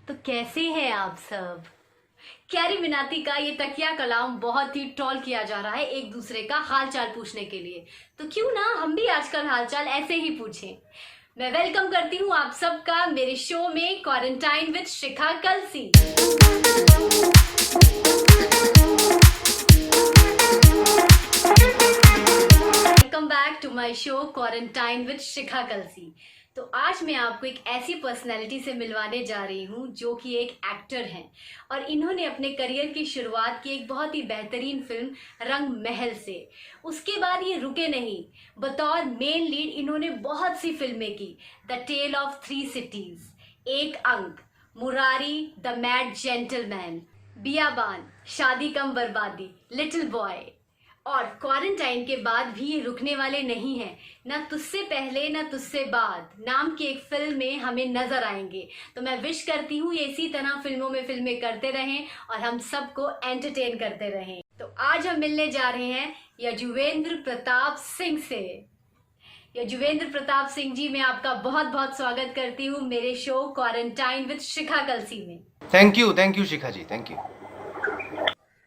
तो कैसे हैं आप सब। कैरी मिनाती का ये तकिया कलाम बहुत ही ट्रोल किया जा रहा है एक दूसरे का हालचाल पूछने के लिए। तो क्यों ना हम भी आजकल हालचाल ऐसे ही पूछें। मैं वेलकम करती हूँ आप सबका मेरे शो में quarantine with Shikha Kalsi. Welcome back to my show quarantine with Shikha Kalsi. तो आज मैं आपको एक ऐसी पर्सनैलिटी से मिलवाने जा रही हूँ जो कि एक एक्टर हैं और इन्होंने अपने करियर की शुरुआत की एक बहुत ही बेहतरीन फिल्म रंग महल से। उसके बाद ये रुके नहीं, बतौर मेन लीड इन्होंने बहुत सी फिल्में की। The tale of three cities, Ek Ank, Murari, the mad gentleman, Biyabaan, Shaadi Kam बर्बादी, लिटिल बॉय। और क्वारंटाइन के बाद भी ये रुकने वाले नहीं हैं। ना तुझसे पहले ना तुझसे बाद नाम की एक फिल्म में हमें नजर आएंगे। तो मैं विश करती हूँ ये इसी तरह फिल्मों में फिल्में करते रहें और हम सबको एंटरटेन करते रहें। तो आज हम मिलने जा रहे हैं यजुवेंद्र प्रताप सिंह से। यजुवेंद्र प्रताप सिंह जी, मैं आपका बहुत बहुत स्वागत करती हूँ मेरे show quarantine with Shikha Kalsi में। Thank you Shikha ji, thank you.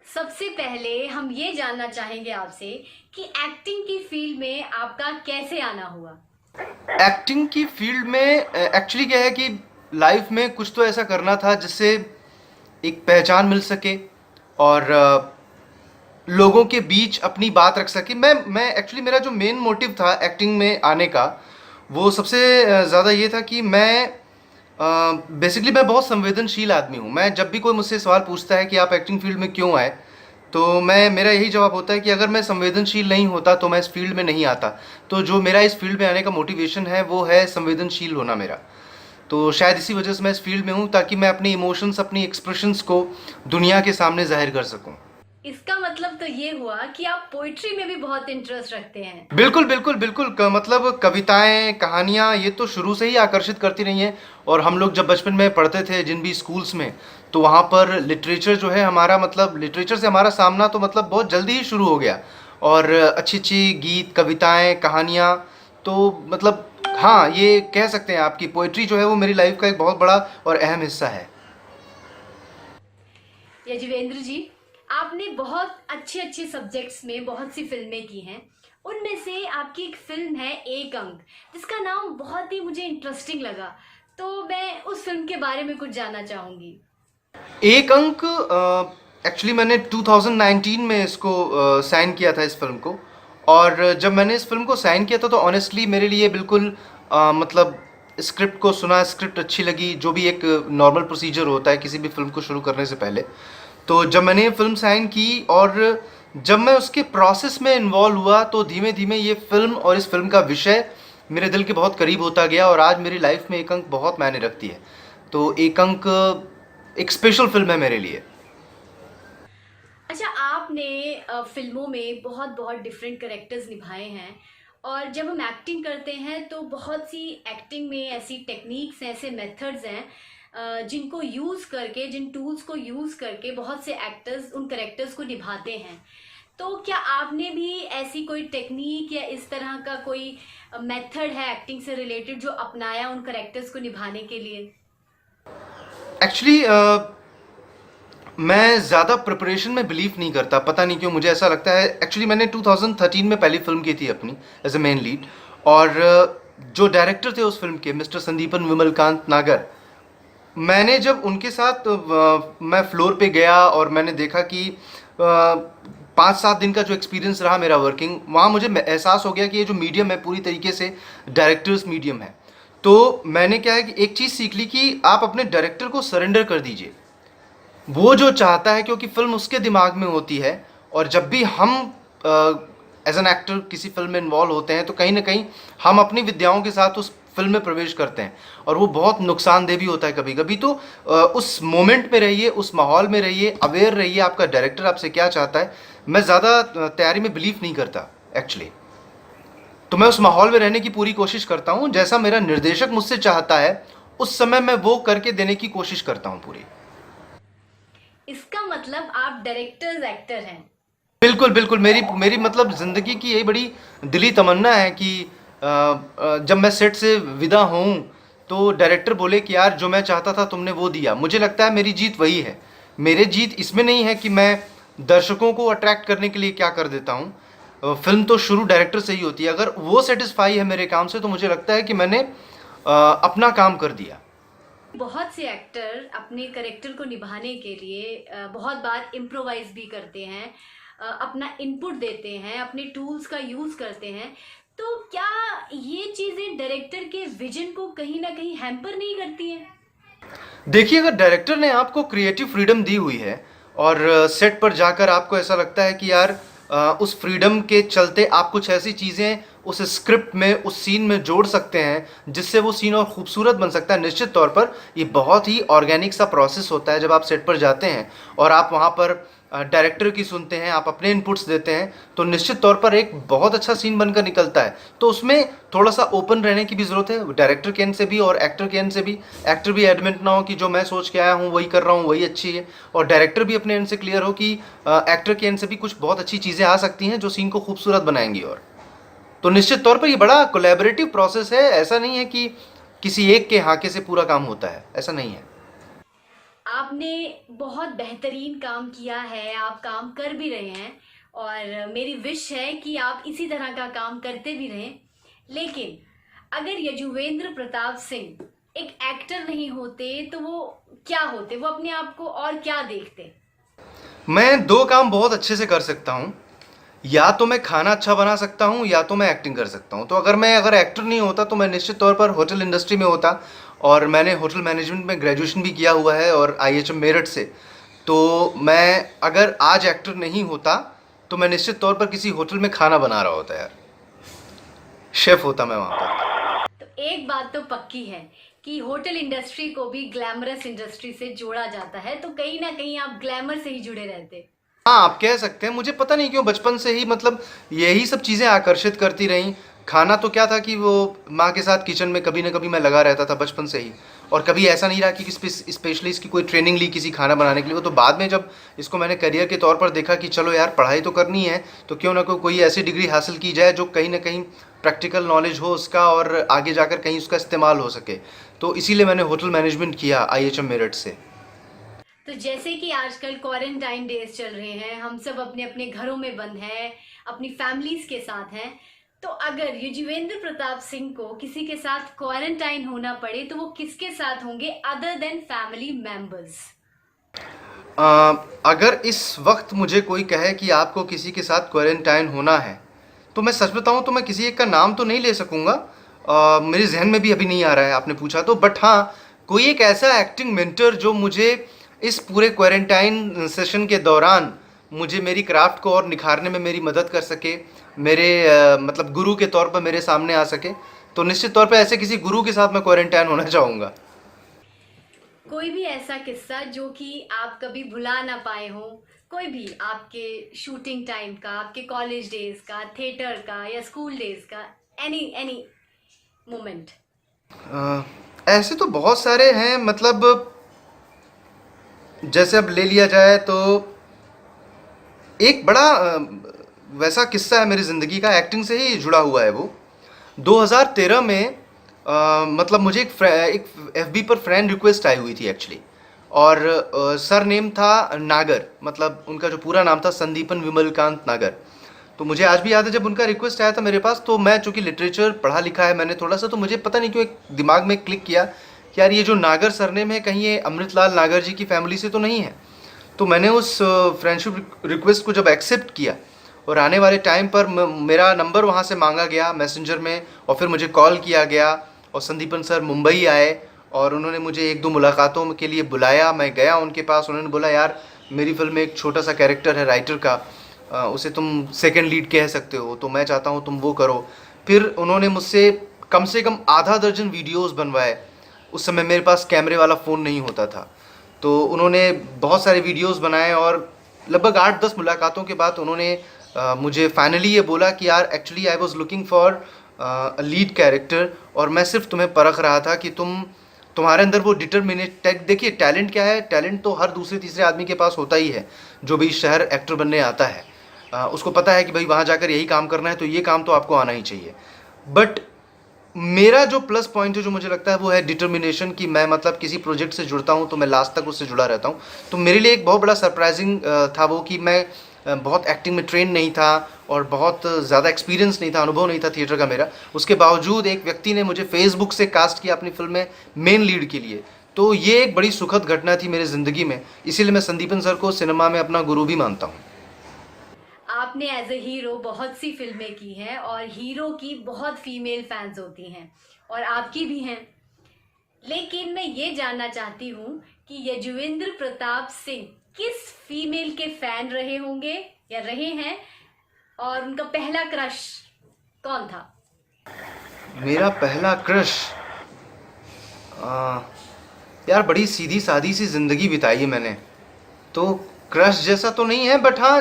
सबसे पहले हम ये जानना चाहेंगे आपसे कि एक्टिंग की फील्ड में आपका कैसे आना हुआ। एक्टिंग की फील्ड में एक्चुअली क्या है कि लाइफ में कुछ तो ऐसा करना था जिससे एक पहचान मिल सके और लोगों के बीच अपनी बात रख सके। मैं एक्चुअली मेरा जो मेन मोटिव था एक्टिंग में आने का वो सबसे ज़्यादा ये था कि मैं बेसिकली मैं बहुत संवेदनशील आदमी हूँ। मैं जब भी कोई मुझसे सवाल पूछता है कि आप एक्टिंग फील्ड में क्यों आए, तो मेरा यही जवाब होता है कि अगर मैं संवेदनशील नहीं होता तो मैं इस फील्ड में नहीं आता। तो जो मेरा इस फील्ड में आने का मोटिवेशन है वो है संवेदनशील होना मेरा। तो शायद इसी वजह से मैं इस फील्ड में हूँ ताकि मैं अपनी इमोशंस, अपनी एक्सप्रेशंस को दुनिया के सामने जाहिर कर सकूँ। इसका मतलब तो ये हुआ कि आप पोइट्री में भी बहुत इंटरेस्ट रखते हैं। बिल्कुल बिल्कुल बिल्कुल मतलब कविताएं, कहानियां ये तो शुरू से ही आकर्षित करती रही हैं। और हम लोग जब बचपन में पढ़ते थे जिन भी स्कूल्स में, तो वहाँ पर लिटरेचर जो है हमारा, मतलब लिटरेचर से हमारा सामना तो मतलब बहुत जल्दी ही शुरू हो गया। और अच्छी अच्छी गीत, कविताएं, कहानियाँ, तो मतलब हाँ, ये कह सकते हैं आपकी पोइट्री जो है वो मेरी लाइफ का एक बहुत बड़ा और अहम हिस्सा है। यजुवेंद्र जी, आपने बहुत अच्छे अच्छे सब्जेक्ट्स में बहुत सी फिल्में की हैं। उनमें से आपकी एक फिल्म है एक अंक, जिसका नाम बहुत ही मुझे इंटरेस्टिंग लगा। तो मैं उस फिल्म के बारे में कुछ जानना चाहूँगी। एक अंक एक्चुअली मैंने 2019 में इसको साइन किया था, इस फिल्म को। और जब मैंने इस फिल्म को साइन किया था तो ऑनेस्टली मेरे लिए बिल्कुल मतलब स्क्रिप्ट को सुना, स्क्रिप्ट अच्छी लगी, जो भी एक नॉर्मल प्रोसीजर होता है किसी भी फिल्म को शुरू करने से पहले। तो जब मैंने ये फिल्म साइन की और जब मैं उसके प्रोसेस में इन्वॉल्व हुआ तो धीमे धीमे ये फिल्म और इस फिल्म का विषय मेरे दिल के बहुत करीब होता गया और आज मेरी लाइफ में एक अंक बहुत मायने रखती है। तो एक अंक एक स्पेशल फिल्म है मेरे लिए। अच्छा, आपने फिल्मों में बहुत बहुत डिफरेंट कैरेक्टर्स निभाए हैं और जब हम एक्टिंग करते हैं तो बहुत सी एक्टिंग में ऐसी टेक्निक्स हैं, ऐसे मेथड्स हैं जिनको यूज़ करके, जिन टूल्स को यूज़ करके बहुत से एक्टर्स उन कैरेक्टर्स को निभाते हैं। तो क्या आपने भी ऐसी कोई टेक्निक या इस तरह का कोई मेथड है एक्टिंग से रिलेटेड जो अपनाया उन कैरेक्टर्स को निभाने के लिए? एक्चुअली मैं ज़्यादा प्रिपरेशन में बिलीव नहीं करता, पता नहीं क्यों मुझे ऐसा लगता है। एक्चुअली मैंने 2013 में पहली फिल्म की थी अपनी एज ए मेन लीड, और जो डायरेक्टर थे उस फिल्म के मिस्टर संदीपन विमलकांत नागर, मैंने जब उनके साथ मैं फ्लोर पे गया और मैंने देखा कि 5-7 दिन का जो एक्सपीरियंस रहा मेरा वर्किंग, वहाँ मुझे एहसास हो गया कि ये जो मीडियम है पूरी तरीके से डायरेक्टर्स मीडियम है। तो मैंने क्या है कि एक चीज़ सीख ली कि आप अपने डायरेक्टर को सरेंडर कर दीजिए, वो जो चाहता है, क्योंकि फिल्म उसके दिमाग में होती है। और जब भी हम एज एन एक्टर किसी फिल्म में इन्वॉल्व होते हैं तो कहीं ना कहीं हम अपनी विद्याओं के साथ उस फिल्म में प्रवेश करते हैं और वो बहुत नुकसानदेह भी होता है कभी कभी। तो उस मोमेंट में रहिए, उस माहौल में रहिए, अवेयर रहिए आपका डायरेक्टर आपसे क्या चाहता है। मैं ज़्यादा तैयारी में बिलीव नहीं करता एक्चुअली, तो मैं उस माहौल में रहने की पूरी कोशिश करता हूँ। जैसा मेरा निर्देशक मुझसे चाहता है उस समय मैं वो करके देने की कोशिश करता हूँ पूरी। इसका मतलब आप डायरेक्टर्स एक्टर हैं। बिल्कुल बिल्कुल, मेरी मेरी मतलब ज़िंदगी की यही बड़ी दिली तमन्ना है कि जब मैं सेट से विदा हूँ तो डायरेक्टर बोले कि यार जो मैं चाहता था तुमने वो दिया। मुझे लगता है मेरी जीत वही है। मेरी जीत इसमें नहीं है कि मैं दर्शकों को अट्रैक्ट करने के लिए क्या कर देता हूँ। फिल्म तो शुरू डायरेक्टर से ही होती है। अगर वो सेटिस्फाई है मेरे काम से तो मुझे लगता है कि मैंने अपना काम कर दिया। बहुत से एक्टर अपने करेक्टर को निभाने के लिए बहुत बार इम्प्रोवाइज भी करते हैं, अपना इनपुट देते हैं, अपने टूल्स का यूज़ करते हैं। तो क्या ये चीज़ें डायरेक्टर के विजन को कहीं ना कहीं हैम्पर नहीं करती हैं? देखिए, अगर डायरेक्टर ने आपको क्रिएटिव फ्रीडम दी हुई है और सेट पर जाकर आपको ऐसा लगता है कि यार उस फ्रीडम के चलते आप कुछ ऐसी चीज़ें उस स्क्रिप्ट में, उस सीन में जोड़ सकते हैं जिससे वो सीन और खूबसूरत बन सकता है। निश्चित तौर पर ये बहुत ही ऑर्गेनिक सा प्रोसेस होता है जब आप सेट पर जाते हैं और आप वहाँ पर डायरेक्टर की सुनते हैं, आप अपने इनपुट्स देते हैं, तो निश्चित तौर पर एक बहुत अच्छा सीन बनकर निकलता है। तो उसमें थोड़ा सा ओपन रहने की भी ज़रूरत है, डायरेक्टर के एंड से भी और एक्टर के एंड से भी। एक्टर भी एडमेंट ना हो कि जो मैं सोच के आया हूँ वही कर रहा हूँ, वही अच्छी है, और डायरेक्टर भी अपने एंड से क्लियर हो कि एक्टर के एंड से भी कुछ बहुत अच्छी चीज़ें आ सकती हैं जो सीन को खूबसूरत बनाएंगी। और तो निश्चित तौर पर ये बड़ा कोलैबोरेटिव प्रोसेस है। ऐसा नहीं है कि किसी एक के हाके से पूरा काम होता है, ऐसा नहीं है। आपने बहुत बेहतरीन काम किया है, आप काम कर भी रहे हैं और मेरी विश है कि आप इसी तरह का काम करते भी रहें। लेकिन अगर यजुवेंद्र प्रताप सिंह एक एक्टर नहीं होते तो वो क्या होते? वो अपने आप को और क्या देखते? मैं दो काम बहुत अच्छे से कर सकता हूँ। या तो मैं खाना अच्छा बना सकता हूँ या तो मैं एक्टिंग कर सकता हूँ। तो अगर एक्टर नहीं होता तो मैं निश्चित तौर पर होटल इंडस्ट्री में होता। और मैंने होटल मैनेजमेंट में ग्रेजुएशन भी किया हुआ है और IHM मेरठ से। तो मैं अगर आज एक्टर नहीं होता तो मैं निश्चित तौर पर किसी होटल में खाना बना रहा होता यार, शेफ होता मैं वहाँ पर। तो एक बात तो पक्की है कि होटल इंडस्ट्री को भी ग्लैमरस इंडस्ट्री से जोड़ा जाता है, तो कहीं ना कहीं आप ग्लैमर से ही जुड़े रहते। हाँ, आप कह सकते हैं। मुझे पता नहीं क्यों बचपन से ही मतलब यही सब चीज़ें आकर्षित करती रहीं। खाना तो क्या था कि वो माँ के साथ किचन में कभी ना कभी मैं लगा रहता था बचपन से ही। और कभी ऐसा नहीं रहा कि स्पेशली इसकी कोई ट्रेनिंग ली किसी खाना बनाने के लिए। वो तो बाद में जब इसको मैंने करियर के तौर पर देखा कि चलो यार पढ़ाई तो करनी है, तो क्यों ना कोई ऐसी डिग्री हासिल की जाए जो कहीं ना कहीं प्रैक्टिकल नॉलेज हो उसका और आगे जाकर कहीं उसका इस्तेमाल हो सके। तो इसीलिए मैंने होटल मैनेजमेंट किया IHM मेरठ से। तो जैसे कि आजकल क्वारंटाइन डेज चल रहे हैं, हम सब अपने अपने घरों में बंद हैं, अपनी फैमिलीज के साथ हैं, तो अगर युजवेंद्र प्रताप सिंह को किसी के साथ क्वारंटाइन होना पड़े तो वो किसके साथ होंगे अदर देन फैमिली मेंबर्स? अगर इस वक्त मुझे कोई कहे कि आपको किसी के साथ क्वारंटाइन होना है, तो मैं सच बताऊं तो मैं किसी एक का नाम तो नहीं ले सकूंगा। मेरे जहन में भी अभी नहीं आ रहा है, आपने पूछा तो। बट हाँ, कोई एक ऐसा एक्टिंग मेंटर जो मुझे इस पूरे क्वारंटाइन सेशन के दौरान मुझे मेरी क्राफ्ट को और निखारने में मेरी मदद कर सके, मेरे मतलब गुरु के तौर पर मेरे सामने आ सके, तो निश्चित तौर पे ऐसे किसी गुरु के साथ मैं क्वारंटाइन होना चाहूँगा। कोई भी ऐसा किस्सा जो कि आप कभी भुला ना पाए हो, कोई भी आपके शूटिंग टाइम का, आपके कॉलेज डेज का, थिएटर का या स्कूल डेज का, एनी मोमेंट? ऐसे तो बहुत सारे हैं। मतलब जैसे अब ले लिया जाए तो एक बड़ा वैसा किस्सा है मेरी ज़िंदगी का, एक्टिंग से ही जुड़ा हुआ है वो। 2013 में मतलब मुझे एक FB पर फ्रेंड रिक्वेस्ट आई हुई थी एक्चुअली। और सर नेम था नागर, मतलब उनका जो पूरा नाम था संदीपन विमलकांत नागर। तो मुझे आज भी याद है जब उनका रिक्वेस्ट आया था मेरे पास, तो मैं चूँकि लिटरेचर पढ़ा लिखा है मैंने थोड़ा सा, तो मुझे पता नहीं क्यों एक दिमाग में क्लिक किया कि यार ये जो नागर सरनेम है कहीं ये अमृतलाल नागर जी की फैमिली से तो नहीं है। तो मैंने उस फ्रेंडशिप रिक्वेस्ट को जब एक्सेप्ट किया और आने वाले टाइम पर मेरा नंबर वहाँ से मांगा गया मैसेंजर में, और फिर मुझे कॉल किया गया और संदीपन सर मुंबई आए और उन्होंने मुझे एक दो मुलाकातों के लिए बुलाया। मैं गया उनके पास, उन्होंने बोला यार मेरी फिल्म में एक छोटा सा कैरेक्टर है राइटर का, उसे तुम सेकंड लीड कह सकते हो, तो मैं चाहता हूँ तुम वो करो। फिर उन्होंने मुझसे कम से कम आधा दर्जन वीडियोस बनवाए। उस समय मेरे पास कैमरे वाला फ़ोन नहीं होता था, तो उन्होंने बहुत सारे वीडियोस बनाए और लगभग 8-10 मुलाकातों के बाद उन्होंने मुझे फाइनली ये बोला कि यार actually I was looking for lead character, और मैं सिर्फ तुम्हें परख रहा था कि तुम्हारे अंदर वो डिटर्मिनेट। देखिए टैलेंट क्या है, टैलेंट तो हर दूसरे तीसरे आदमी के पास होता ही है जो भी शहर एक्टर बनने आता है। उसको पता है कि भाई वहाँ जाकर यही काम करना है तो ये काम तो आपको आना ही चाहिए। बट मेरा जो प्लस पॉइंट है जो मुझे लगता है वो है डिटर्मिनेशन, कि मैं मतलब किसी प्रोजेक्ट से जुड़ता हूँ तो मैं लास्ट तक उससे जुड़ा रहता हूँ। तो मेरे लिए एक बहुत बड़ा सरप्राइजिंग था वो, कि मैं बहुत एक्टिंग में ट्रेन नहीं था और बहुत ज़्यादा एक्सपीरियंस नहीं था, अनुभव नहीं था थिएटर का मेरा। उसके बावजूद एक व्यक्ति ने मुझे फेसबुक से कास्ट किया अपनी फिल्म में मेन लीड के लिए। तो ये एक बड़ी सुखद घटना थी मेरी ज़िंदगी में, इसीलिए मैं संदीपन सर को सिनेमा में अपना गुरु भी मानता हूँ। आपने एज ए हीरो बहुत सी फिल्में की हैं और हीरो की बहुत फीमेल फैंस होती हैं और आपकी भी हैं। लेकिन मैं ये जानना चाहती हूँ कि यजुवेंद्र प्रताप सिंह किस फीमेल के फैन रहे होंगे या रहे हैं, और उनका पहला क्रश कौन था? मेरा पहला क्रश, यार बड़ी सीधी सादी सी ज़िंदगी बिताई है मैंने, तो क्रश जैसा तो नहीं है, बट हाँ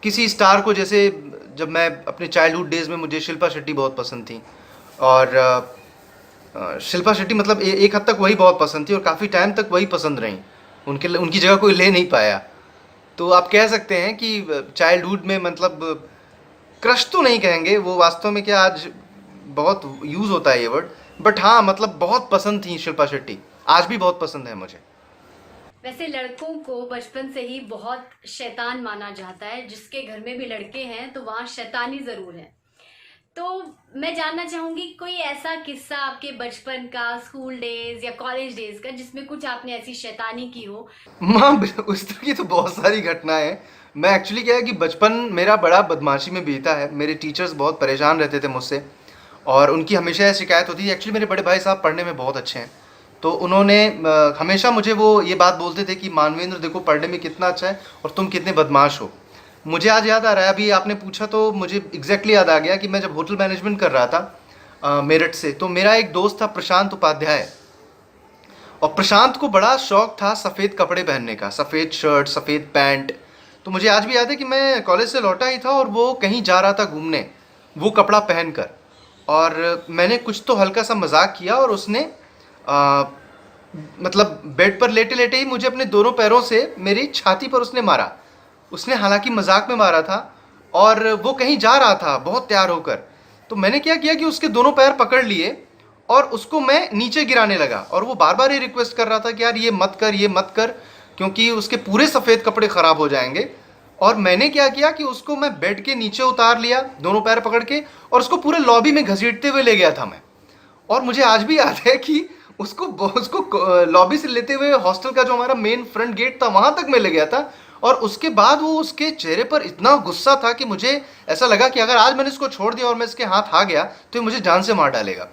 किसी स्टार को, जैसे जब मैं अपने चाइल्डहुड डेज़ में मुझे शिल्पा शेट्टी बहुत पसंद थी। और शिल्पा शेट्टी मतलब एक हद तक वही बहुत पसंद थी और काफ़ी टाइम तक वही पसंद रही, उनकी जगह कोई ले नहीं पाया। तो आप कह सकते हैं कि चाइल्डहुड में मतलब क्रश तो नहीं कहेंगे, वो वास्तव में क्या आज बहुत यूज़ होता है ये वर्ड, बट हाँ मतलब बहुत पसंद थी शिल्पा शेट्टी, आज भी बहुत पसंद है मुझे। वैसे लड़कों को बचपन से ही बहुत शैतान माना जाता है, जिसके घर में भी लड़के हैं तो वहाँ शैतानी ज़रूर है। तो मैं जानना चाहूँगी कोई ऐसा किस्सा आपके बचपन का, स्कूल डेज या कॉलेज डेज का, जिसमें कुछ आपने ऐसी शैतानी की हो? माँ उस तरह की तो बहुत सारी घटनाएं हैं। मैं एक्चुअली क्या है कि बचपन मेरा बड़ा बदमाशी में बीता है। मेरे टीचर्स बहुत परेशान रहते थे मुझसे और उनकी हमेशा यह शिकायत होती थी। एक्चुअली मेरे बड़े भाई साहब पढ़ने में बहुत अच्छे हैं, तो उन्होंने हमेशा मुझे वो ये बात बोलते थे कि मानवेंद्र देखो पढ़ने में कितना अच्छा है और तुम कितने बदमाश हो। मुझे आज याद आ रहा है, अभी आपने पूछा तो मुझे एग्जैक्टली याद आ गया कि मैं जब होटल मैनेजमेंट कर रहा था मेरठ से, तो मेरा एक दोस्त था प्रशांत उपाध्याय, और प्रशांत को बड़ा शौक था सफ़ेद कपड़े पहनने का, सफ़ेद शर्ट सफ़ेद पैंट। तो मुझे आज भी याद है कि मैं कॉलेज से लौटा ही था और वो कहीं जा रहा था घूमने वो कपड़ा पहनकर, और मैंने कुछ तो हल्का सा मजाक किया और उसने मतलब बेड पर लेटे लेटे ही मुझे अपने दोनों पैरों से मेरी छाती पर उसने मारा। उसने हालांकि मजाक में मारा था और वो कहीं जा रहा था बहुत तैयार होकर। तो मैंने क्या किया कि उसके दोनों पैर पकड़ लिए और उसको मैं नीचे गिराने लगा, और वो बार बार ये रिक्वेस्ट कर रहा था कि यार ये मत कर, ये मत कर, क्योंकि उसके पूरे सफ़ेद कपड़े ख़राब हो जाएंगे। और मैंने क्या किया कि उसको मैं बेड के नीचे उतार लिया दोनों पैर पकड़ के, और उसको पूरे लॉबी में घसीटते हुए ले गया था मैं। और मुझे आज भी याद है कि उसको उसको लॉबी से लेते हुए हॉस्टल का जो हमारा मेन फ्रंट गेट था वहाँ तक मैं ले गया था। और उसके बाद वो उसके चेहरे पर इतना गुस्सा था कि मुझे ऐसा लगा कि अगर आज मैंने इसको छोड़ दिया और मैं इसके हाथ आ गया तो ये मुझे जान से मार डालेगा।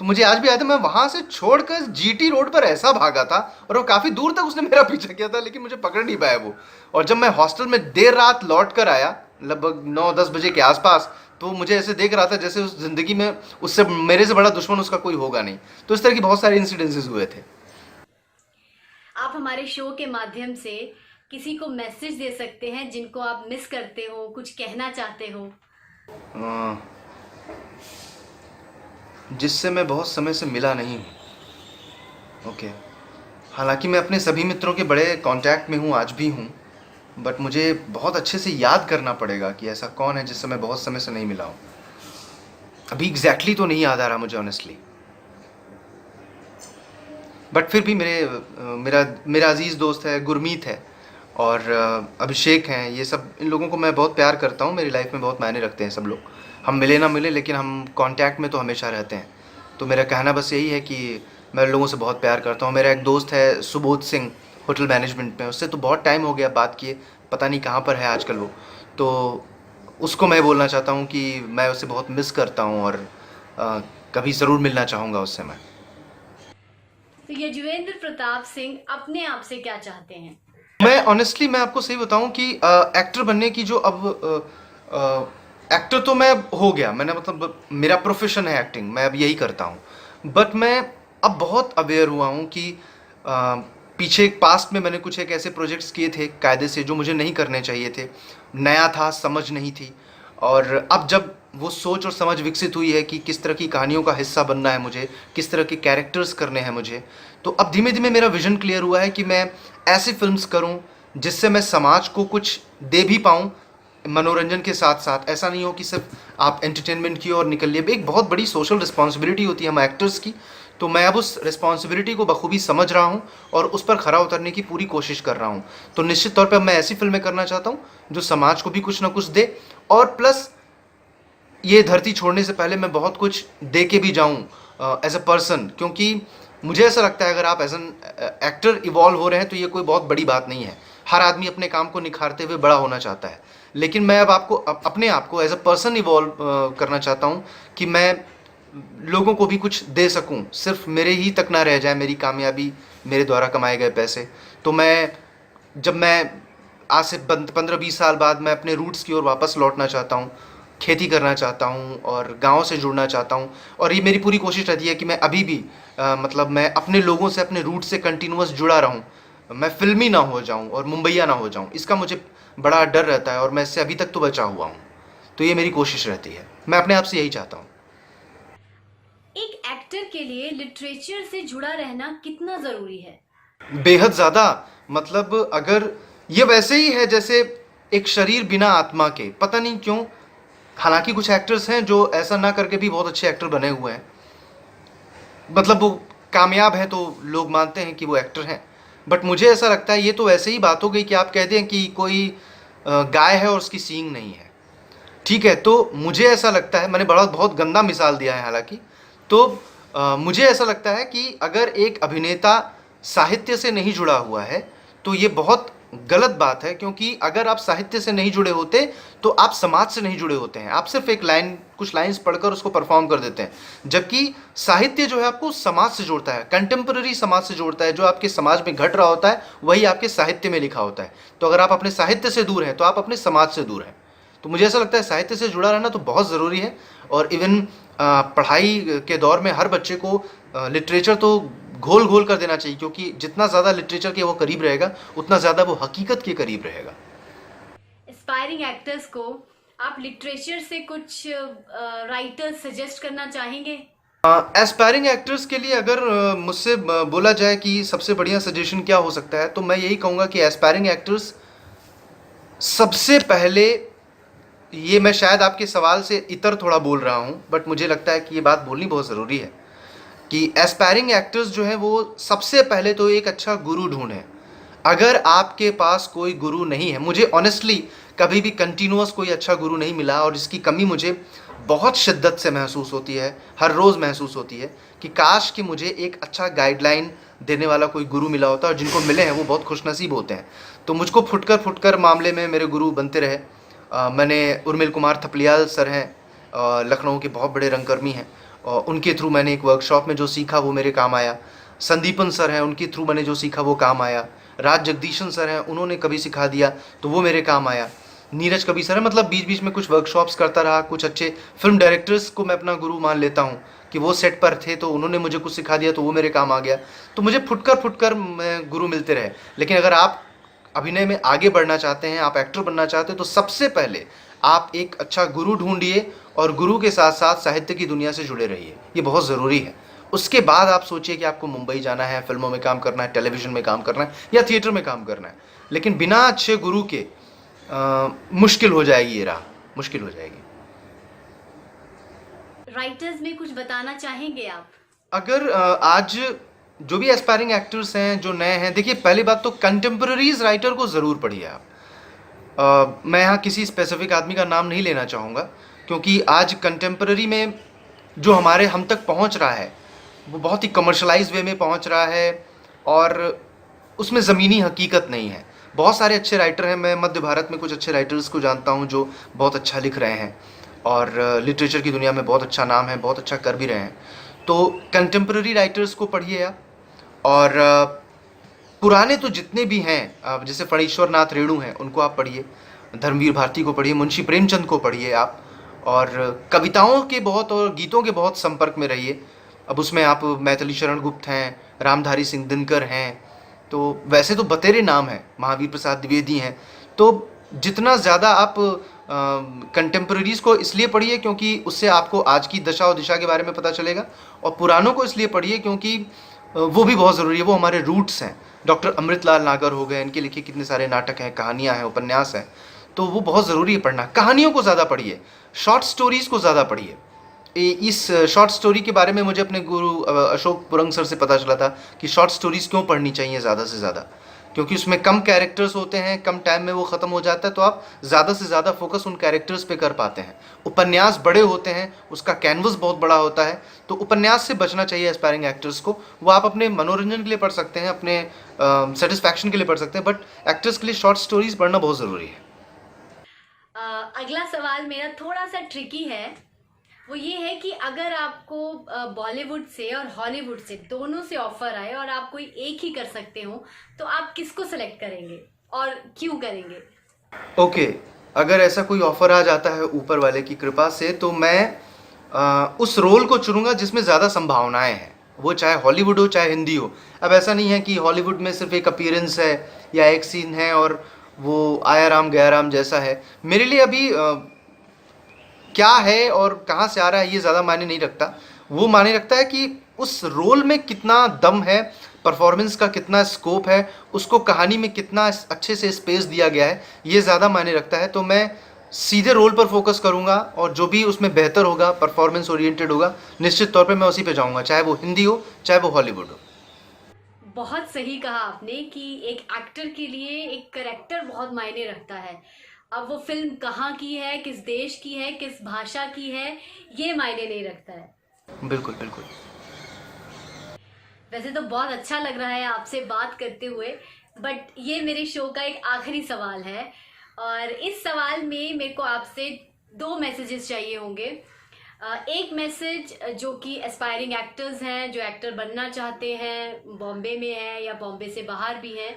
तो मुझे आज भी याद है मैं वहाँ से छोड़कर जीटी रोड पर ऐसा भागा था, और वो काफ़ी दूर तक उसने मेरा पीछा किया था लेकिन मुझे पकड़ नहीं पाया वो। और जब मैं हॉस्टल में देर रात लौट कर आया लगभग 9-10 बजे के आसपास, तो मुझे ऐसे देख रहा था जैसे उस ज़िंदगी में उससे मेरे से बड़ा दुश्मन उसका कोई होगा नहीं। तो इस तरह की बहुत सारे इंसिडेंसेस हुए थे। आप हमारे शो के माध्यम से किसी को मैसेज दे सकते हैं जिनको आप मिस करते हो, कुछ कहना चाहते हो? जिससे मैं बहुत समय से मिला नहीं हूँ। ओके, हालांकि मैं अपने सभी मित्रों के बड़े कांटेक्ट में हूँ, आज भी हूँ, बट मुझे बहुत अच्छे से याद करना पड़ेगा कि ऐसा कौन है जिससे मैं बहुत समय से नहीं मिला हूँ। अभी एग्जैक्टली तो नहीं याद आ रहा मुझे ऑनेस्टली, बट फिर भी मेरा मेरा अजीज़ दोस्त है गुरमीत है और अभिषेक हैं, ये सब, इन लोगों को मैं बहुत प्यार करता हूँ। मेरी लाइफ में बहुत मायने रखते हैं सब लोग। हम मिले ना मिले लेकिन हम कांटेक्ट में तो हमेशा रहते हैं। तो मेरा कहना बस यही है कि मैं लोगों से बहुत प्यार करता हूँ। मेरा एक दोस्त है सुबोध सिंह, होटल मैनेजमेंट में, उससे तो बहुत टाइम हो गया बात किए, पता नहीं कहाँ पर है आजकल वो। तो उसको मैं बोलना चाहता हूँ कि मैं उसे बहुत मिस करता हूँ और कभी ज़रूर मिलना चाहूँगा उससे मैं। तो यजुवेंद्र प्रताप सिंह अपने आप से क्या चाहते हैं? मैं ऑनेस्टली मैं आपको सही बताऊं कि एक्टर बनने की जो अब एक्टर तो मैं हो गया, मैंने मतलब मेरा प्रोफेशन है एक्टिंग, मैं अब यही करता हूं। बट मैं अब बहुत अवेयर हुआ हूं कि पीछे एक पास्ट में मैंने कुछ एक ऐसे प्रोजेक्ट्स किए थे कायदे से जो मुझे नहीं करने चाहिए थे, नया था, समझ नहीं थी। और अब जब वो सोच और समझ विकसित हुई है कि किस तरह की कहानियों का हिस्सा बनना है मुझे, किस तरह के कैरेक्टर्स करने हैं मुझे, तो अब धीमे धीमे मेरा विजन क्लियर हुआ है कि मैं ऐसी फिल्म्स करूं जिससे मैं समाज को कुछ दे भी पाऊं, मनोरंजन के साथ साथ ऐसा नहीं हो कि सिर्फ आप एंटरटेनमेंट की ओर निकलिए। एक बहुत बड़ी सोशल रिस्पॉन्सिबिलिटी होती है हम एक्टर्स की। तो मैं अब उस रिस्पॉन्सिबिलिटी को बखूबी समझ रहा हूँ और उस पर खरा उतरने की पूरी कोशिश कर रहा हूँ। तो निश्चित तौर पर मैं ऐसी फिल्में करना चाहता हूँ जो समाज को भी कुछ ना कुछ दे, और प्लस ये धरती छोड़ने से पहले मैं बहुत कुछ दे के भी जाऊँ एज अ पर्सन, क्योंकि मुझे ऐसा लगता है अगर आप एज एन एक्टर इवॉल्व हो रहे हैं तो ये कोई बहुत बड़ी बात नहीं है। हर आदमी अपने काम को निखारते हुए बड़ा होना चाहता है, लेकिन मैं अब अपने आप को एज अ पर्सन इवॉल्व करना चाहता हूँ कि मैं लोगों को भी कुछ दे सकूं, सिर्फ मेरे ही तक ना रह जाए मेरी कामयाबी, मेरे द्वारा कमाए गए पैसे। तो जब मैं आज से 15-20 साल बाद मैं अपने रूट्स की ओर वापस लौटना चाहता हूँ, खेती करना चाहता हूँ और गांव से जुड़ना चाहता हूँ। और ये मेरी पूरी कोशिश रहती है कि मैं अभी भी मतलब मैं अपने लोगों से, अपने रूट से कंटिन्यूअस जुड़ा रहूँ, मैं फिल्मी ना हो जाऊँ और मुंबईया ना हो जाऊँ। इसका मुझे बड़ा डर रहता है और मैं इससे अभी तक तो बचा हुआ हूँ। तो ये मेरी कोशिश रहती है, मैं अपने आप से यही चाहता हूँ। एक एक्टर के लिए लिटरेचर से जुड़ा रहना कितना जरूरी है? बेहद ज़्यादा। मतलब अगर ये वैसे ही है जैसे एक शरीर बिना आत्मा के, पता नहीं क्यों। हालांकि कुछ एक्टर्स हैं जो ऐसा ना करके भी बहुत अच्छे एक्टर बने हुए हैं, मतलब वो कामयाब हैं तो लोग मानते हैं कि वो एक्टर हैं। बट मुझे ऐसा लगता है ये तो वैसे ही बात हो गई कि आप कहते हैं कि कोई गाय है और उसकी सींग नहीं है। ठीक है, तो मुझे ऐसा लगता है, मैंने बहुत गंदा मिसाल दिया है हालांकि, तो मुझे ऐसा लगता है कि अगर एक अभिनेता साहित्य से नहीं जुड़ा हुआ है तो ये बहुत गलत बात है, क्योंकि अगर आप साहित्य से नहीं जुड़े होते तो आप समाज से नहीं जुड़े होते हैं। आप सिर्फ एक लाइन, कुछ लाइंस पढ़कर उसको परफॉर्म कर देते हैं, जबकि साहित्य जो है आपको समाज से जोड़ता है, कंटेम्पररी समाज से जोड़ता है। जो आपके समाज में घट रहा होता है वही आपके साहित्य में लिखा होता है। तो अगर आप अपने साहित्य से दूर हैं तो आप अपने समाज से दूर हैं। तो मुझे ऐसा लगता है साहित्य से जुड़ा रहना तो बहुत ज़रूरी है। और इवन पढ़ाई के दौर में हर बच्चे को लिटरेचर तो घोल घोल कर देना चाहिए, क्योंकि जितना ज़्यादा लिटरेचर के वो करीब रहेगा उतना ज़्यादा वो हकीकत के करीब रहेगा। एस्पायरिंग एक्टर्स को आप लिटरेचर से कुछ राइटर्स सजेस्ट करना चाहेंगे? एस्पायरिंग एक्टर्स के लिए अगर मुझसे बोला जाए कि सबसे बढ़िया सजेशन क्या हो सकता है, तो मैं यही कहूँगा कि एस्पायरिंग एक्टर्स सबसे पहले, ये मैं शायद आपके सवाल से इतर थोड़ा बोल रहा हूँ, बट मुझे लगता है कि ये बात बोलनी बहुत ज़रूरी है कि एस्पायरिंग एक्टर्स जो हैं वो सबसे पहले तो एक अच्छा गुरु ढूंढें। अगर आपके पास कोई गुरु नहीं है, मुझे ऑनेस्टली कभी भी कंटिन्यूअस कोई अच्छा गुरु नहीं मिला और इसकी कमी मुझे बहुत शिद्दत से महसूस होती है, हर रोज़ महसूस होती है कि काश कि मुझे एक अच्छा गाइडलाइन देने वाला कोई गुरु मिला होता, और जिनको मिले हैं वो बहुत खुशनसीब होते हैं। तो मुझको फुटकर मामले में मेरे गुरु बनते रहे। मैंने उर्मिल कुमार थपलियाल सर हैं, लखनऊ के बहुत बड़े रंगकर्मी हैं, और उनके थ्रू मैंने एक वर्कशॉप में जो सीखा वो मेरे काम आया। संदीपन सर हैं, उनके थ्रू मैंने जो सीखा वो काम आया। राज जगदीशन सर हैं, उन्होंने कभी सिखा दिया तो वो मेरे काम आया। नीरज कबीर सर है, मतलब बीच बीच में कुछ वर्कशॉप्स करता रहा। कुछ अच्छे फिल्म डायरेक्टर्स को मैं अपना गुरु मान लेता हूँ कि वो सेट पर थे तो उन्होंने मुझे कुछ सिखा दिया तो वो मेरे काम आ गया। तो मुझे फुटकर गुरु मिलते रहे। लेकिन अगर आप अभिनय में आगे बढ़ना चाहते हैं, आप एक्टर बनना चाहते हैं, तो सबसे पहले आप एक अच्छा गुरु ढूंढिए और गुरु के साथ साथ साहित्य की दुनिया से जुड़े रहिए, ये बहुत ज़रूरी है। उसके बाद आप सोचिए कि आपको मुंबई जाना है, फिल्मों में काम करना है, टेलीविज़न में काम करना है या थिएटर में काम करना है। लेकिन बिना अच्छे गुरु के मुश्किल हो जाएगी, ये राह मुश्किल हो जाएगी। राइटर्स में कुछ बताना चाहेंगे आप? अगर आज जो भी एस्पायरिंग एक्टर्स हैं, जो नए हैं, देखिए पहली बात तो कंटेम्पररीज राइटर को ज़रूर पढ़िए आप। मैं यहाँ किसी स्पेसिफिक आदमी का नाम नहीं लेना चाहूँगा, क्योंकि आज कंटेम्पररी में जो हमारे हम तक पहुँच रहा है वो बहुत ही कमर्शलाइज वे में पहुँच रहा है और उसमें ज़मीनी हकीकत नहीं है। बहुत सारे अच्छे राइटर हैं, मैं मध्य भारत में कुछ अच्छे राइटर्स को जानता हूँ जो बहुत अच्छा लिख रहे हैं और लिटरेचर की दुनिया में बहुत अच्छा नाम है, बहुत अच्छा कर भी रहे हैं। तो कंटेम्पररी राइटर्स को पढ़िए आप। और पुराने तो जितने भी हैं, जैसे फणीश्वर नाथ रेणु हैं, उनको आप पढ़िए। धर्मवीर भारती को पढ़िए, मुंशी प्रेमचंद को पढ़िए आप। और कविताओं के बहुत और गीतों के बहुत संपर्क में रहिए। अब उसमें आप मैथिली शरण गुप्त हैं, रामधारी सिंह दिनकर हैं, तो वैसे तो बतेरे नाम हैं, महावीर प्रसाद द्विवेदी हैं। तो जितना ज़्यादा आप कंटेम्पररीज़ को इसलिए पढ़िए क्योंकि उससे आपको आज की दशा और दिशा के बारे में पता चलेगा, और पुरानों को इसलिए पढ़िए क्योंकि वो भी बहुत ज़रूरी है, वो हमारे रूट्स हैं। डॉक्टर अमृतलाल नागर हो गए, इनके लिखे कितने सारे नाटक हैं, कहानियाँ हैं, उपन्यास हैं। तो वो बहुत ज़रूरी है पढ़ना। कहानियों को ज़्यादा पढ़िए, शॉर्ट स्टोरीज़ को ज़्यादा पढ़िए। इस शॉर्ट स्टोरी के बारे में मुझे अपने गुरु अशोक पुरंग सर से पता चला था कि शॉर्ट स्टोरीज़ क्यों पढ़नी चाहिए ज़्यादा से ज़्यादा, क्योंकि उसमें कम कैरेक्टर्स होते हैं, कम टाइम में वो ख़त्म हो जाता है, तो आप ज़्यादा से ज़्यादा फोकस उन कैरेक्टर्स पे कर पाते हैं। उपन्यास बड़े होते हैं, उसका कैनवस बहुत बड़ा होता है, तो उपन्यास से बचना चाहिए एस्पायरिंग एक्टर्स को। वो आप अपने मनोरंजन के लिए पढ़ सकते हैं, अपने सेटिस्फैक्शन के लिए पढ़ सकते हैं, बट एक्टर्स के लिए शॉर्ट स्टोरीज़ पढ़ना बहुत ज़रूरी है। अगला सवाल मेरा थोड़ा सा ट्रिकी है। वो ये है कि अगर आपको बॉलीवुड से और हॉलीवुड से दोनों से ऑफर आए और आप कोई एक ही कर सकते हो, तो आप किसको सेलेक्ट करेंगे और क्यों करेंगे? ओके, अगर ऐसा कोई ऑफर आ जाता है ऊपर वाले की कृपा से, तो मैं उस रोल को चुनूंगा जिसमें ज़्यादा संभावनाएं हैं, वो चाहे हॉलीवुड हो चाहे हिंदी हो। अब ऐसा नहीं है कि हॉलीवुड में सिर्फ एक अपीयरेंस है या एक सीन है और वो आया राम गया राम जैसा है। मेरे लिए अभी क्या है और कहाँ से आ रहा है ये ज़्यादा मायने नहीं रखता। वो मायने रखता है कि उस रोल में कितना दम है, परफॉर्मेंस का कितना स्कोप है, उसको कहानी में कितना अच्छे से स्पेस दिया गया है, ये ज़्यादा मायने रखता है। तो मैं सीधे रोल पर फोकस करूँगा और जो भी उसमें बेहतर होगा, परफॉर्मेंस ओरिएंटेड होगा, निश्चित तौर पे मैं उसी पे जाऊँगा, चाहे वो हिंदी हो चाहे वो हॉलीवुड हो। बहुत सही कहा आपने कि एक एक्टर के लिए एक करेक्टर बहुत मायने रखता है। अब वो फिल्म कहाँ की है, किस देश की है, किस भाषा की है, ये मायने नहीं रखता है। बिल्कुल बिल्कुल। वैसे तो बहुत अच्छा लग रहा है आपसे बात करते हुए, बट ये मेरे शो का एक आखिरी सवाल है और इस सवाल में मेरे को आपसे 2 मैसेजेस चाहिए होंगे। एक मैसेज जो कि एस्पायरिंग एक्टर्स हैं, जो एक्टर बनना चाहते हैं, बॉम्बे में हैं या बॉम्बे से बाहर भी हैं,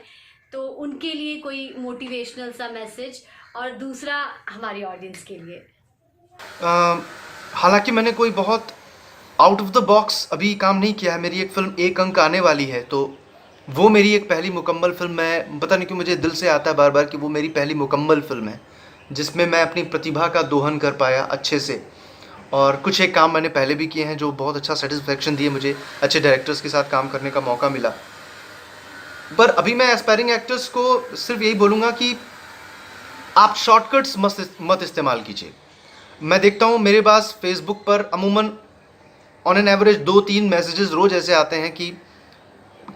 तो उनके लिए कोई मोटिवेशनल सा मैसेज, और दूसरा हमारी ऑडियंस के लिए। हालांकि मैंने कोई बहुत आउट ऑफ द बॉक्स अभी काम नहीं किया है। मेरी एक फिल्म 1 अंक आने वाली है, तो वो मेरी एक पहली मुकम्मल फिल्म। मैं पता नहीं क्यों मुझे दिल से आता है बार बार कि वो मेरी पहली मुकम्मल फिल्म है जिसमें मैं अपनी प्रतिभा का दोहन कर पाया अच्छे से। और कुछ एक काम मैंने पहले भी किए हैं जो बहुत अच्छा सेटिस्फेक्शन दिए मुझे, अच्छे डायरेक्टर्स के साथ काम करने का मौका मिला। पर अभी मैं एस्पायरिंग एक्टर्स को सिर्फ यही बोलूँगा कि आप शॉर्टकट्स मत इस्तेमाल कीजिए। मैं देखता हूँ मेरे पास फेसबुक पर अमूमन ऑन एन एवरेज 2-3 मैसेजेस रोज़ ऐसे आते हैं कि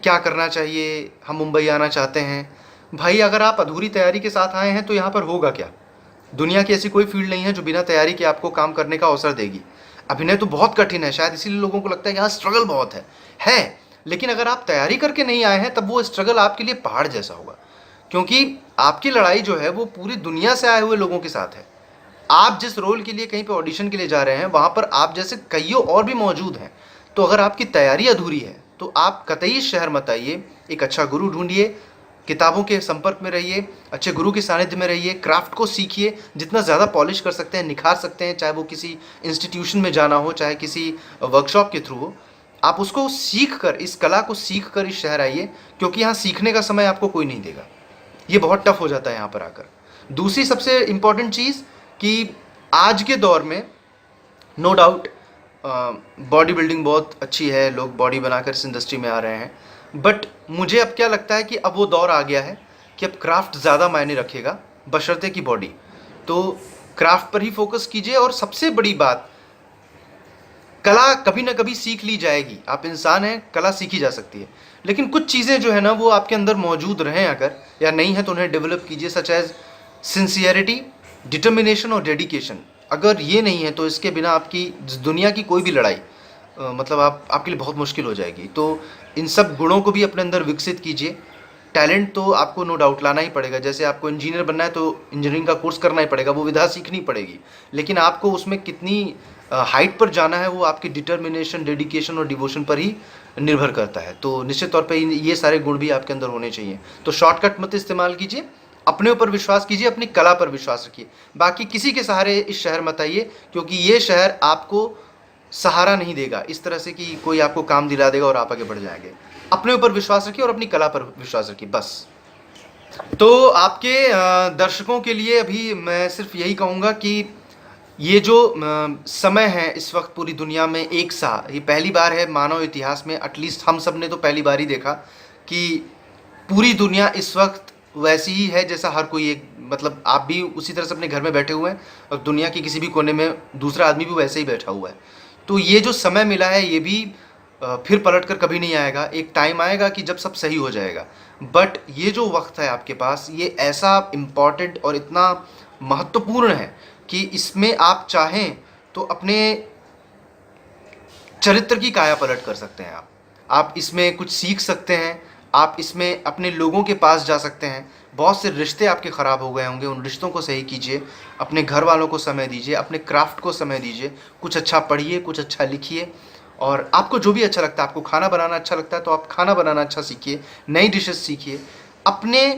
क्या करना चाहिए, हम मुंबई आना चाहते हैं। भाई, अगर आप अधूरी तैयारी के साथ आए हैं तो यहाँ पर होगा क्या? दुनिया की ऐसी कोई फील्ड नहीं है जो बिना तैयारी के आपको काम करने का अवसर देगी। अभिनय तो बहुत कठिन है, शायद इसीलिए लोगों को लगता है कि यहाँ स्ट्रगल बहुत है। लेकिन अगर आप तैयारी करके नहीं आए हैं तब वो स्ट्रगल आपके लिए पहाड़ जैसा होगा, क्योंकि आपकी लड़ाई जो है वो पूरी दुनिया से आए हुए लोगों के साथ है। आप जिस रोल के लिए कहीं पे ऑडिशन के लिए जा रहे हैं वहाँ पर आप जैसे कईयों और भी मौजूद हैं। तो अगर आपकी तैयारी अधूरी है तो आप कतई शहर मत आइए, एक अच्छा गुरु ढूंढिए, किताबों के संपर्क में रहिए, अच्छे गुरु के सानिध्य में रहिए, क्राफ्ट को सीखिए, जितना ज़्यादा पॉलिश कर सकते हैं निखार सकते हैं, चाहे वो किसी इंस्टीट्यूशन में जाना हो चाहे किसी वर्कशॉप के थ्रू हो। आप उसको सीख कर, इस कला को सीख कर इस शहर आइए, क्योंकि यहाँ सीखने का समय आपको कोई नहीं देगा। ये बहुत टफ हो जाता है यहाँ पर आकर। दूसरी सबसे इम्पॉर्टेंट चीज़ कि आज के दौर में नो डाउट बॉडी बिल्डिंग बहुत अच्छी है, लोग बॉडी बनाकर इस इंडस्ट्री में आ रहे हैं, बट मुझे अब क्या लगता है कि अब वो दौर आ गया है कि अब क्राफ्ट ज़्यादा मायने रखेगा बशर्ते की बॉडी। तो क्राफ्ट पर ही फोकस कीजिए। और सबसे बड़ी बात, कला कभी ना कभी सीख ली जाएगी। आप इंसान हैं, कला सीखी जा सकती है, लेकिन कुछ चीज़ें जो है ना वो आपके अंदर मौजूद रहें अगर, या नहीं है तो उन्हें डेवलप कीजिए, सच एज सिंसियरिटी, डिटर्मिनेशन और डेडिकेशन। अगर ये नहीं है तो इसके बिना आपकी दुनिया की कोई भी लड़ाई मतलब आपके लिए बहुत मुश्किल हो जाएगी। तो इन सब गुणों को भी अपने अंदर विकसित कीजिए। टैलेंट तो आपको नो डाउट लाना ही पड़ेगा। जैसे आपको इंजीनियर बनना है तो इंजीनियरिंग का कोर्स करना ही पड़ेगा, वो विधा सीखनी पड़ेगी, लेकिन आपको उसमें कितनी हाइट पर जाना है वो आपकी डिटर्मिनेशन, डेडिकेशन और डिवोशन पर ही निर्भर करता है। तो निश्चित तौर पे ये सारे गुण भी आपके अंदर होने चाहिए। तो शॉर्टकट मत इस्तेमाल कीजिए, अपने ऊपर विश्वास कीजिए, अपनी कला पर विश्वास रखिए। बाकी किसी के सहारे इस शहर मत आइए, क्योंकि ये शहर आपको सहारा नहीं देगा इस तरह से कि कोई आपको काम दिला देगा और आप आगे बढ़ जाएंगे। अपने ऊपर विश्वास रखिए और अपनी कला पर विश्वास रखिए, बस। तो आपके दर्शकों के लिए अभी मैं सिर्फ यही कहूँगा कि ये जो समय है इस वक्त पूरी दुनिया में एक सा, ये पहली बार है मानव इतिहास में, एटलीस्ट हम सब ने तो पहली बार ही देखा कि पूरी दुनिया इस वक्त वैसी ही है जैसा हर कोई एक, मतलब आप भी उसी तरह से अपने घर में बैठे हुए हैं और दुनिया के किसी भी कोने में दूसरा आदमी भी वैसे ही बैठा हुआ है। तो ये जो समय मिला है ये भी फिर पलट कर कभी नहीं आएगा। एक टाइम आएगा कि जब सब सही हो जाएगा, बट ये जो वक्त है आपके पास ये ऐसा इम्पॉर्टेंट और इतना महत्वपूर्ण है कि इसमें आप चाहें तो अपने चरित्र की काया पलट कर सकते हैं। आप इसमें कुछ सीख सकते हैं, आप इसमें अपने लोगों के पास जा सकते हैं। बहुत से रिश्ते आपके ख़राब हो गए होंगे, उन रिश्तों को सही कीजिए, अपने घर वालों को समय दीजिए, अपने क्राफ्ट को समय दीजिए, कुछ अच्छा पढ़िए, कुछ अच्छा लिखिए, और आपको जो भी अच्छा लगता है, आपको खाना बनाना अच्छा लगता है तो आप खाना बनाना अच्छा सीखिए, नई डिशेस सीखिए, अपने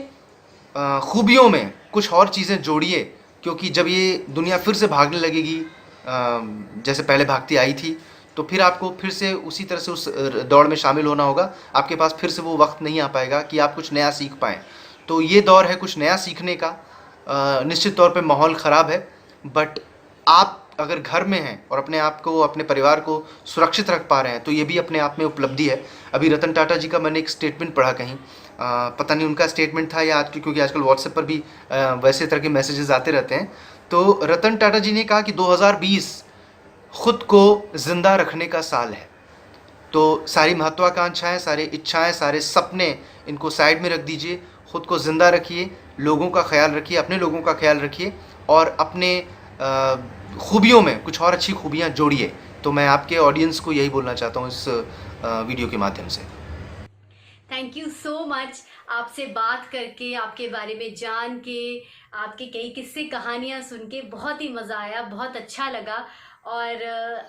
खूबियों में कुछ और चीज़ें जोड़िए, क्योंकि जब ये दुनिया फिर से भागने लगेगी जैसे पहले भागती आई थी, तो फिर आपको फिर से उसी तरह से उस दौड़ में शामिल होना होगा। आपके पास फिर से वो वक्त नहीं आ पाएगा कि आप कुछ नया सीख पाएँ। तो ये दौर है कुछ नया सीखने का। निश्चित तौर पे माहौल ख़राब है, बट आप अगर घर में हैं और अपने आप को, अपने परिवार को सुरक्षित रख पा रहे हैं तो ये भी अपने आप में उपलब्धि है। अभी रतन टाटा जी का मैंने एक स्टेटमेंट पढ़ा कहीं, पता नहीं उनका स्टेटमेंट था या आज, क्योंकि आजकल व्हाट्सएप पर भी वैसे तरह के मैसेजेस आते रहते हैं। तो रतन टाटा जी ने कहा कि 2020 खुद को ज़िंदा रखने का साल है। तो सारी महत्वाकांक्षाएं, सारी इच्छाएं, सारे सपने, इनको साइड में रख दीजिए, ख़ुद को ज़िंदा रखिए, लोगों का ख्याल रखिए, अपने लोगों का ख्याल रखिए, और अपने खूबियों में कुछ और अच्छी खूबियाँ जोड़िए। तो मैं आपके ऑडियंस को यही बोलना चाहता हूँ इस वीडियो के माध्यम से। Thank you so much. आपसे बात करके, आपके बारे में जान के, आपके कई किस्से कहानियाँ सुन के बहुत ही मज़ा आया, बहुत अच्छा लगा। और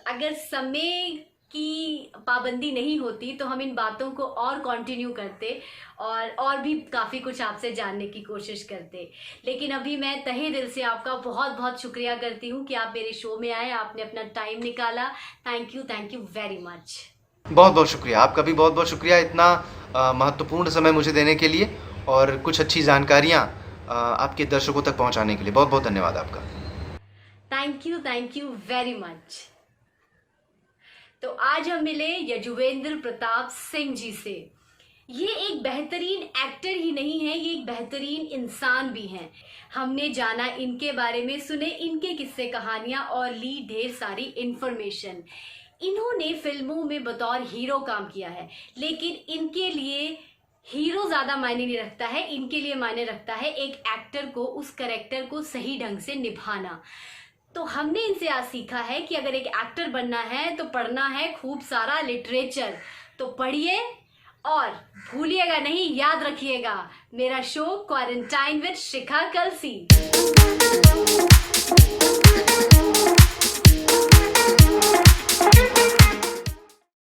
अगर समय की पाबंदी नहीं होती तो हम इन बातों को और कंटिन्यू करते और भी काफ़ी कुछ आपसे जानने की कोशिश करते। लेकिन अभी मैं तहे दिल से आपका बहुत बहुत शुक्रिया करती हूँ कि आप मेरे शो में आए, आपने अपना टाइम निकाला। Thank you very much. बहुत बहुत शुक्रिया, आपका भी बहुत बहुत शुक्रिया इतना महत्वपूर्ण समय मुझे देने के लिए और कुछ अच्छी जानकारियाँ आपके दर्शकों तक पहुँचाने के लिए। बहुत बहुत धन्यवाद आपका। Thank you very much. तो आज हम मिले यजुवेंद्र प्रताप सिंह जी से। ये एक बेहतरीन एक्टर ही नहीं है, ये एक बेहतरीन इंसान भी हैं। हमने जाना इनके बारे में, सुने इनके किस्से कहानियाँ और ली ढेर सारी इन्फॉर्मेशन। इन्होंने फिल्मों में बतौर हीरो काम किया है, लेकिन इनके लिए हीरो ज़्यादा मायने नहीं रखता है, इनके लिए मायने रखता है एक एक्टर को उस कैरेक्टर को सही ढंग से निभाना। तो हमने इनसे आज सीखा है कि अगर एक एक्टर बनना है तो पढ़ना है खूब सारा लिटरेचर। तो पढ़िए और भूलिएगा नहीं, याद रखिएगा मेरा show quarantine with Shikha Kalsi.